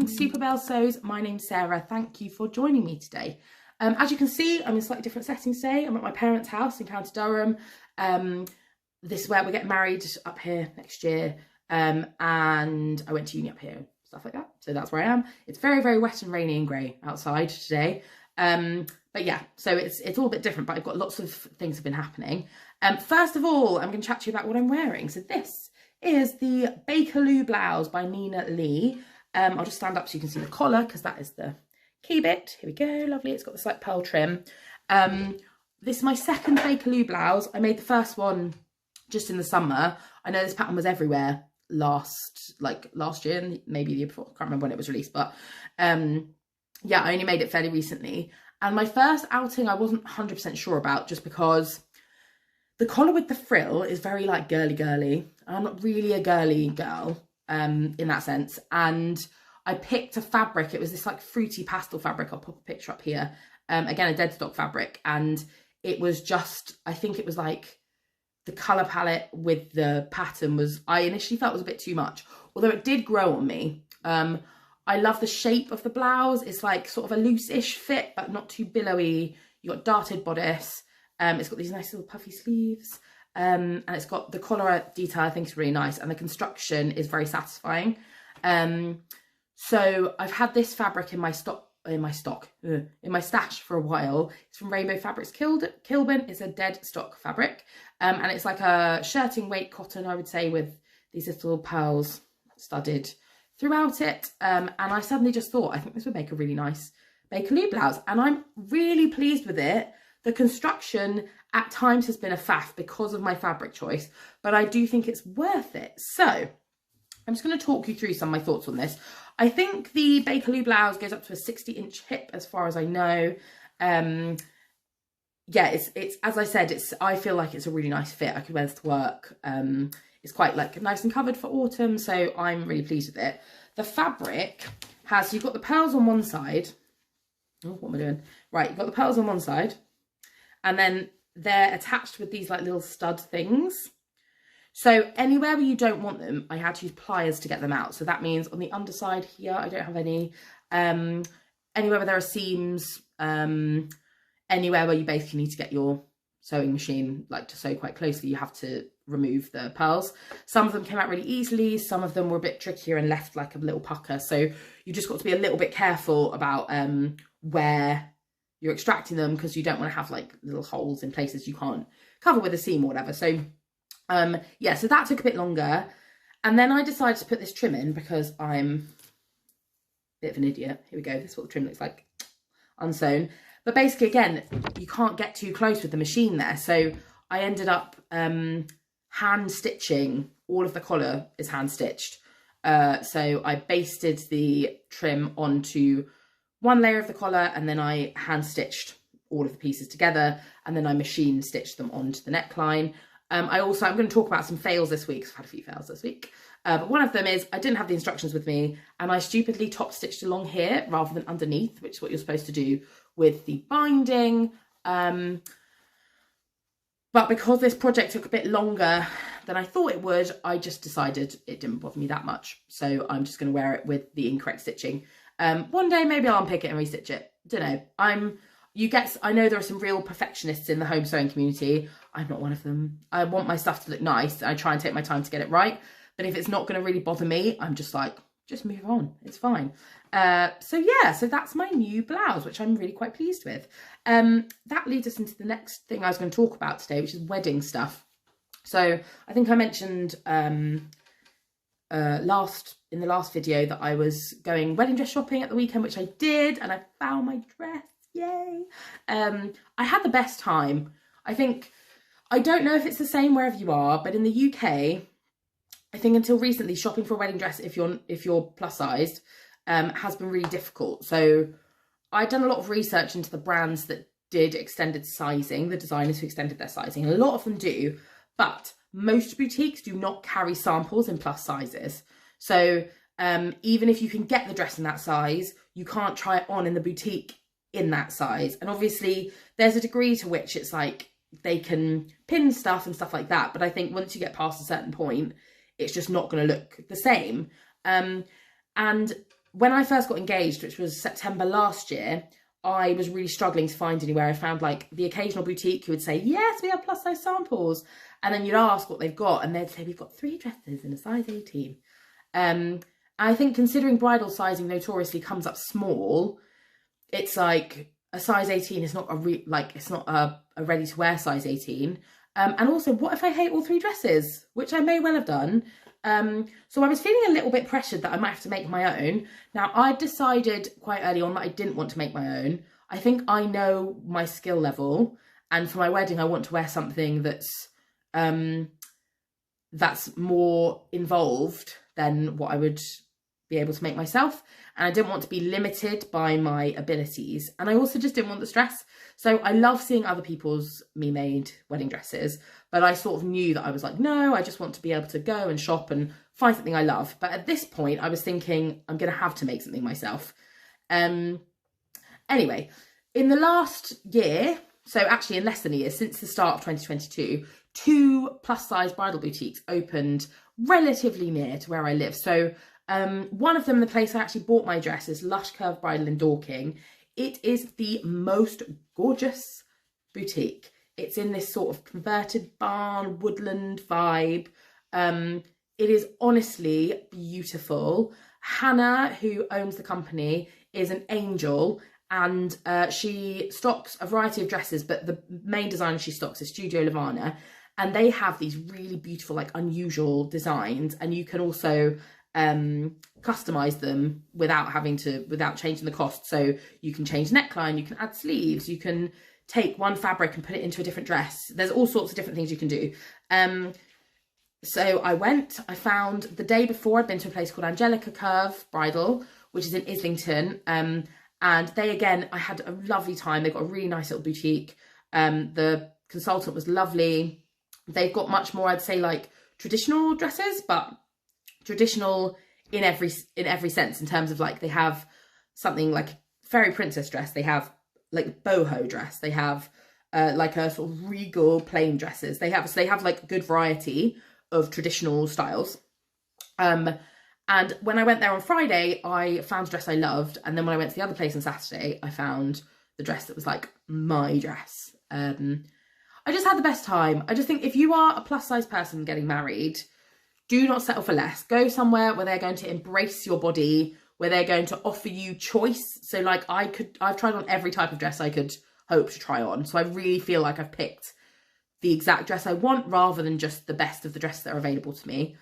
welcome to Super Belle Sews. My name's Sarah. Thank you for joining me today. As you can see, I'm in slightly different settings today. I'm at my parents' house in County Durham. This is where we're getting married up here next year. And I went to uni up here, stuff like that. So that's where I am. It's very, very wet and rainy and grey outside today. But yeah, so it's all a bit different, but I've got lots of things have been happening. First of all, I'm going to chat to you about what I'm wearing. So this is the Bakerloo Blouse by Nina Lee. I'll just stand up so you can see the collar because that is the key bit. Here we go, lovely. It's got this like pearl trim. This is my second Bakerloo blouse. I made the first one just in the summer. I know this pattern was everywhere last year and maybe the year before. I can't remember when it was released, but yeah, I only made it fairly recently. And my first outing I wasn't 100% sure about, just because the collar with the frill is very like girly. I'm not really a girly girl in that sense. And I picked a fabric. It was this like fruity pastel fabric. I'll pop a picture up here. Again, a dead stock fabric. And it was just, I think it was like the colour palette with the pattern was, I initially felt was a bit too much. Although it did grow on me. I love the shape of the blouse. It's like sort of a loose-ish fit, but not too billowy. You got darted bodice. It's got these nice little puffy sleeves. And it's got the collar detail, I think is really nice. And the construction is very satisfying. So I've had this fabric in my stash for a while. It's from Bridal Fabrics Kilburn. It's a dead stock fabric. And it's like a shirting weight cotton, I would say, with these little pearls studded throughout it. And I suddenly just thought, I think this would make a really nice Bakerloo blouse. And I'm really pleased with it. The construction at times has been a faff because of my fabric choice, but I do think it's worth it. So I'm just going to talk you through some of my thoughts on this. I think the Bakerloo blouse goes up to a 60-inch hip as far as I know. Yeah, it's as I said, I feel like it's a really nice fit. I could wear this to work. It's quite like nice and covered for autumn, so I'm really pleased with it. The fabric has, you've got the pearls on one side. Oh, what am I doing? Right, you've got the pearls on one side, and then they're attached with these like little stud things. So anywhere where you don't want them, I had to use pliers to get them out. So that means on the underside here, I don't have any. Anywhere where there are seams, anywhere where you basically need to get your sewing machine like to sew quite closely, you have to remove the pearls. Some of them came out really easily. Some of them were a bit trickier and left like a little pucker. So you just got to be a little bit careful about where you're extracting them, because you don't want to have like little holes in places you can't cover with a seam or whatever. So yeah, so that took a bit longer. And then I decided to put this trim in because I'm a bit of an idiot. Here we go. This is what the trim looks like unsewn. But basically, again, you can't get too close with the machine there. So I ended up hand stitching. All of the collar is hand stitched. So I basted the trim onto one layer of the collar, and then I hand stitched all of the pieces together, and then I machine stitched them onto the neckline. I'm going to talk about some fails this week, 'cause I've had a few fails this week. But one of them is I didn't have the instructions with me, and I stupidly top stitched along here rather than underneath, which is what you're supposed to do with the binding. But because this project took a bit longer than I thought it would, I just decided it didn't bother me that much. So I'm just going to wear it with the incorrect stitching. One day maybe I'll unpick it and restitch it. Don't know. I know there are some real perfectionists in the home sewing community. I'm not one of them. I want my stuff to look nice. I try and take my time to get it right. But if it's not going to really bother me, I'm just like, just move on. It's fine. So yeah, so that's my new blouse, which I'm really quite pleased with. That leads us into the next thing I was going to talk about today, which is wedding stuff. So I think I mentioned in the last video that I was going wedding dress shopping at the weekend, which I did, and I found my dress. Yay. I had the best time. I don't know if it's the same wherever you are, but in the UK, I think until recently, shopping for a wedding dress, if you're plus sized, has been really difficult. So I'd done a lot of research into the brands that did extended sizing, the designers who extended their sizing, and a lot of them do, but most boutiques do not carry samples in plus sizes. So even if you can get the dress in that size, you can't try it on in the boutique in that size. And obviously there's a degree to which it's like they can pin stuff and stuff like that, but I think once you get past a certain point, it's just not going to look the same. And when I first got engaged, which was September last year, I was really struggling to find anywhere. I found like the occasional boutique who would say, yes, we have plus size samples. And then you'd ask what they've got and they'd say, we've got 3 dresses in a size 18. I think considering bridal sizing notoriously comes up small, it's like a size 18 is not it's not a ready to wear size 18. And also, what if I hate all 3 dresses, which I may well have done. So I was feeling a little bit pressured that I might have to make my own. Now, I decided quite early on that I didn't want to make my own. I think I know my skill level, and for my wedding, I want to wear something that's more involved than what I would be able to make myself. And I didn't want to be limited by my abilities. And I also just didn't want the stress. So I love seeing other people's me-made wedding dresses, but I sort of knew that I was like, no, I just want to be able to go and shop and find something I love. But at this point, I was thinking I'm going to have to make something myself. Anyway, in the last year, so actually in less than a year, since the start of 2022, 2 plus size bridal boutiques opened relatively near to where I live. So one of them, the place I actually bought my dress, is Lush Curve Bridal in Dorking. It is the most gorgeous boutique. It's in this sort of converted barn, woodland vibe. It is honestly beautiful. Hannah, who owns the company, is an angel, and she stocks a variety of dresses, but the main designer she stocks is Studio Lavana, and they have these really beautiful, like, unusual designs, and you can also customize them without changing the cost. So you can change neckline, you can add sleeves, you can take one fabric and put it into a different dress. There's all sorts of different things you can do. So I found, the day before, I'd been to a place called Angelica Curve Bridal, which is in Islington. And they, again, I had a lovely time. They've got a really nice little boutique. The consultant was lovely. They've got much more, I'd say, like traditional dresses, but traditional in every sense, in terms of, like, they have something like fairy princess dress, they have like boho dress, they have like a sort of regal plain dresses. They have like good variety of traditional styles. And when I went there on Friday, I found a dress I loved, and then when I went to the other place on Saturday, I found the dress that was like my dress. I just had the best time. I just think if you are a plus size person getting married, do not settle for less. Go somewhere where they're going to embrace your body, where they're going to offer you choice. So like I've tried on every type of dress I could hope to try on. So I really feel like I've picked the exact dress I want rather than just the best of the dresses that are available to me.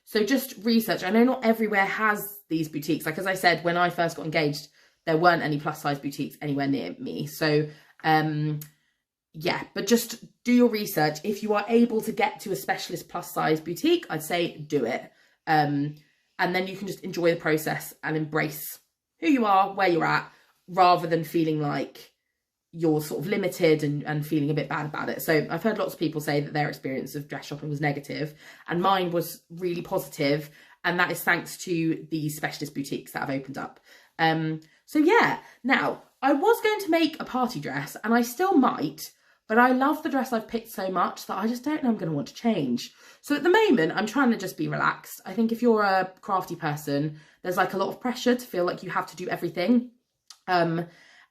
So just research. I know not everywhere has these boutiques. Like, as I said, when I first got engaged, there weren't any plus size boutiques anywhere near me. So yeah, but just do your research. If you are able to get to a specialist plus size boutique, I'd say do it. And then you can just enjoy the process and embrace who you are, where you're at, rather than feeling like you're sort of limited and feeling a bit bad about it. So I've heard lots of people say that their experience of dress shopping was negative, and mine was really positive, and that is thanks to the specialist boutiques that have opened up. So yeah, now I was going to make a party dress, and I still might, but I love the dress I've picked so much that I just don't know I'm going to want to change. So at the moment, I'm trying to just be relaxed. I think if you're a crafty person, there's like a lot of pressure to feel like you have to do everything.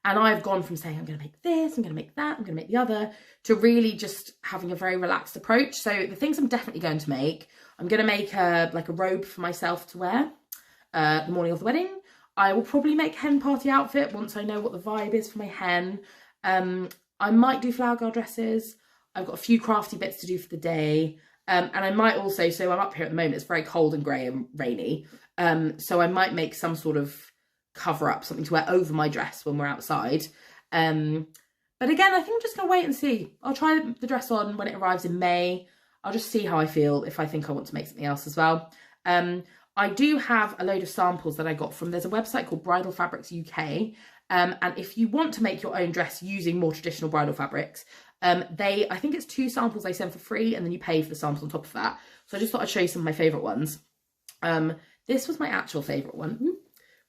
And I've gone from saying, I'm going to make this, I'm going to make that, I'm going to make the other, to really just having a very relaxed approach. So the things I'm definitely going to make, I'm going to make a robe for myself to wear the morning of the wedding. I will probably make a hen party outfit once I know what the vibe is for my hen. I might do flower girl dresses. I've got a few crafty bits to do for the day. And I might also, so I'm up here at the moment, it's very cold and grey and rainy. So I might make some sort of cover up, something to wear over my dress when we're outside. But again, I think I'm just going to wait and see. I'll try the dress on when it arrives in May. I'll just see how I feel, if I think I want to make something else as well. I do have a load of samples that I got from, there's a website called Bridal Fabrics UK. And if you want to make your own dress using more traditional bridal fabrics, I think it's 2 samples they send for free, and then you pay for the samples on top of that. So I just thought I'd show you some of my favourite ones. This was my actual favourite one,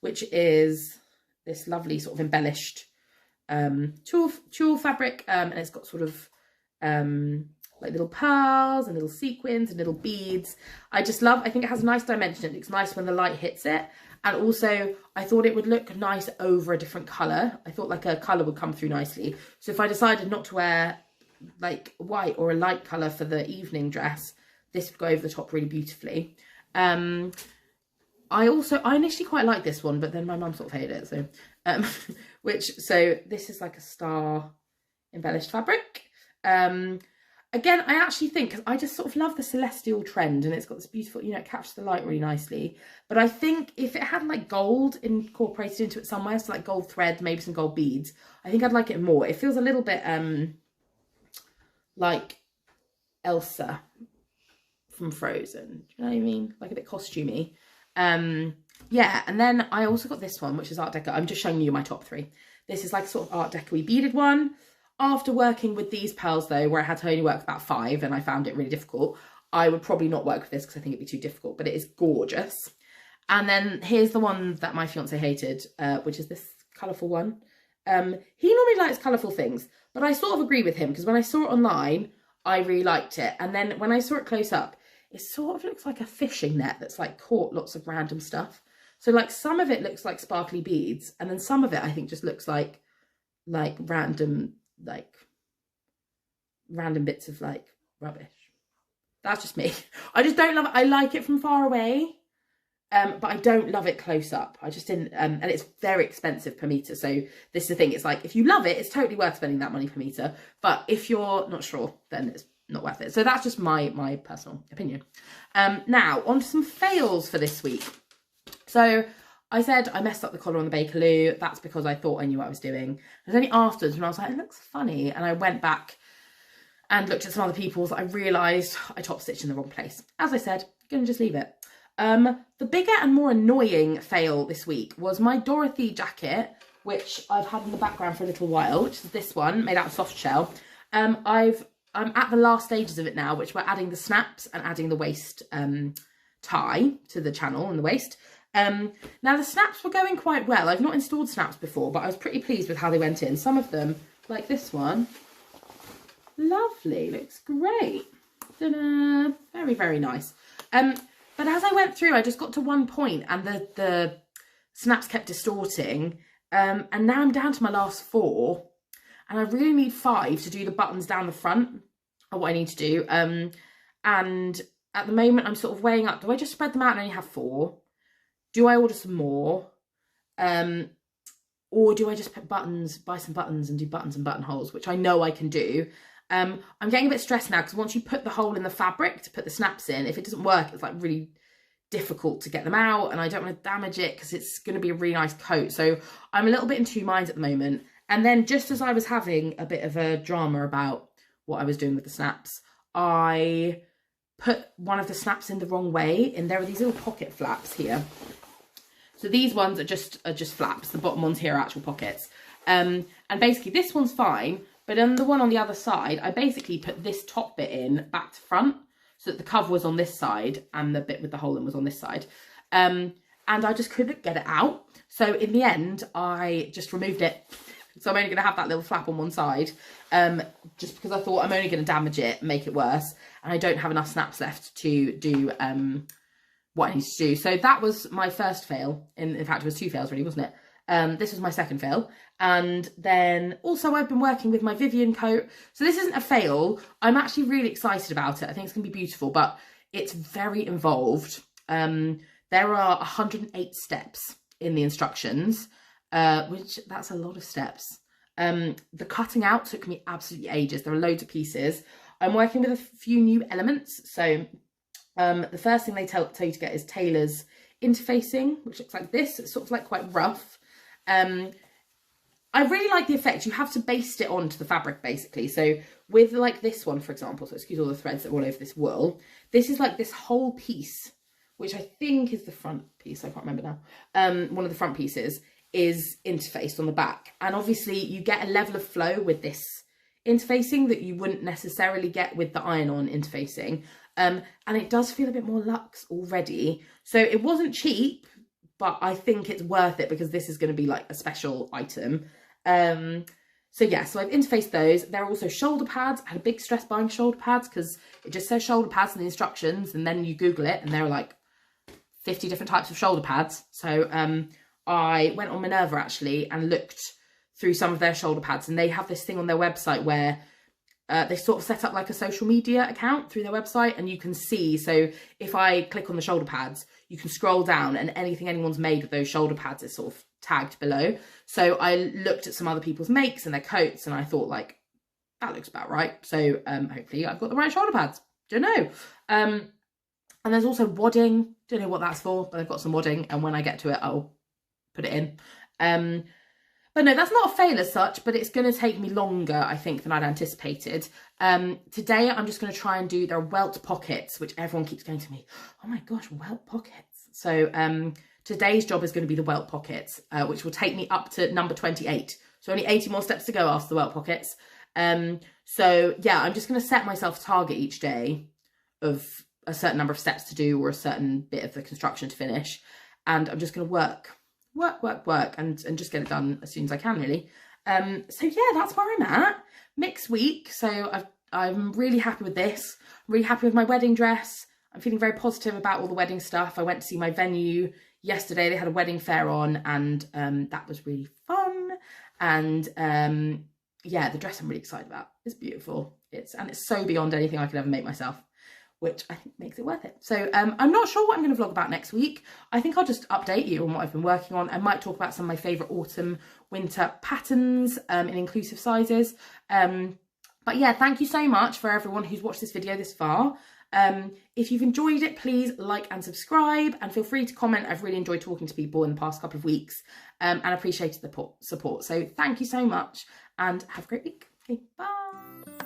which is this lovely sort of embellished tulle fabric, and it's got sort of like little pearls and little sequins and little beads. I just love, I think it has a nice dimension. It looks nice when the light hits it. And also I thought it would look nice over a different colour. I thought like a colour would come through nicely. So if I decided not to wear like white or a light colour for the evening dress, this would go over the top really beautifully. I initially quite liked this one, but then my mum sort of hated it. So, so this is like a star embellished fabric. Again, I actually think, because I just sort of love the celestial trend, and it's got this beautiful, you know, it captures the light really nicely. But I think if it had like gold incorporated into it somewhere, so like gold thread, maybe some gold beads, I think I'd like it more. It feels a little bit like Elsa from Frozen. Do you know what I mean? Like a bit costumey. Yeah, and then I also got this one, which is Art Deco. I'm just showing you my top three. This is like sort of Art Deco-y beaded one. After working with these pearls though, where I had to only work about 5 and I found it really difficult, I would probably not work with this because I think it'd be too difficult, but it is gorgeous. And then here's the one that my fiance hated, which is this colourful one. He normally likes colourful things, but I sort of agree with him because when I saw it online, I really liked it. And then when I saw it close up, it sort of looks like a fishing net that's like caught lots of random stuff. So like some of it looks like sparkly beads, and then some of it I think just looks like random bits of like rubbish. That's just me. I just don't love it. I like it from far away, but I don't love it close up. I just didn't, and it's very expensive per meter. So this is the thing. It's like, if you love it, it's totally worth spending that money per meter. But if you're not sure, then it's not worth it. So that's just my personal opinion. Now on to some fails for this week. So I said I messed up the collar on the Bakerloo. That's because I thought I knew what I was doing. It was only afterwards when I was like, it looks funny. And I went back and looked at some other people's. I realised I top stitched in the wrong place. As I said, I'm going to just leave it. The bigger and more annoying fail this week was my Dorothy jacket, which I've had in the background for a little while, which is this one made out of soft shell. I'm at the last stages of it now, which we're adding the snaps and adding the waist tie to the channel and the waist. Now the snaps were going quite well. I've not installed snaps before, but I was pretty pleased with how they went in. Some of them, like this one, lovely, looks great. Ta-da! Very, very nice. But as I went through, I just got to one point and the snaps kept distorting. And now I'm down to my last 4, and I really need 5 to do the buttons down the front of what I need to do. And at the moment I'm sort of weighing up, do I just spread them out and only have 4? Do I order some more? Or do I just put buttons, buy some buttons and do buttons and buttonholes, which I know I can do. I'm getting a bit stressed now because once you put the hole in the fabric to put the snaps in, if it doesn't work, it's like really difficult to get them out, and I don't want to damage it because it's going to be a really nice coat. So I'm a little bit in 2 minds at the moment. And then just as I was having a bit of a drama about what I was doing with the snaps, I put one of the snaps in the wrong way, and there are these little pocket flaps here. So these ones are just flaps. The bottom ones here are actual pockets. And basically this one's fine, but on the one on the other side, I basically put this top bit in back to front so that the cover was on this side and the bit with the hole in was on this side. And I just couldn't get it out. So in the end, I just removed it. So I'm only going to have that little flap on one side, just because I thought I'm only going to damage it and make it worse. And I don't have enough snaps left to do what I need to do. So that was my first fail. In fact, it was 2 fails really, wasn't it? This was my second fail. And then also I've been working with my Vivian coat. So this isn't a fail. I'm actually really excited about it. I think it's going to be beautiful, but it's very involved. There are 108 steps in the instructions, which that's a lot of steps. The cutting out took me absolutely ages. There are loads of pieces. I'm working with a few new elements. So the first thing they tell you to get is tailor's interfacing, which looks like this. It's sort of like quite rough. I really like the effect. You have to baste it onto the fabric basically. So with like this one, for example, so excuse all the threads that are all over this wool. This is like this whole piece, which I think is the front piece. I can't remember now. One of the front pieces is interfaced on the back. And obviously you get a level of flow with this interfacing that you wouldn't necessarily get with the iron-on interfacing. And it does feel a bit more luxe already. So it wasn't cheap, but I think it's worth it because this is going to be like a special item. So yeah, so I've interfaced those. There are also shoulder pads. I had a big stress buying shoulder pads because it just says shoulder pads in the instructions, and then you Google it and there are like 50 different types of shoulder pads. So I went on Minerva actually and looked through some of their shoulder pads, and they have this thing on their website where they sort of set up like a social media account through their website, and you can see, so if I click on the shoulder pads, you can scroll down and anything anyone's made with those shoulder pads is sort of tagged below. So I looked at some other people's makes and their coats, and I thought like, that looks about right. So hopefully I've got the right shoulder pads. Don't know. And there's also wadding. Don't know what that's for, but I've got some wadding, and when I get to it, I'll put it in. But no, that's not a fail as such, but it's going to take me longer, I think, than I'd anticipated. Today, I'm just going to try and do their welt pockets, which everyone keeps going to me, oh my gosh, welt pockets. So today's job is going to be the welt pockets, which will take me up to number 28. So only 80 more steps to go after the welt pockets. So yeah, I'm just going to set myself a target each day of a certain number of steps to do or a certain bit of the construction to finish. And I'm just going to work and just get it done as soon as I can, really. So yeah, that's where I'm at. Mixed week. So I'm really happy with this. I'm really happy with my wedding dress. I'm feeling very positive about all the wedding stuff. I went to see my venue yesterday. They had a wedding fair on, and that was really fun. And yeah, the dress I'm really excited about. It's beautiful. It's so beyond anything I could ever make myself, which I think makes it worth it. So I'm not sure what I'm going to vlog about next week. I think I'll just update you on what I've been working on. I might talk about some of my favourite autumn winter patterns in inclusive sizes. But yeah, thank you so much for everyone who's watched this video this far. If you've enjoyed it, please like and subscribe, and feel free to comment. I've really enjoyed talking to people in the past couple of weeks and appreciated the support. So thank you so much and have a great week. Okay, bye.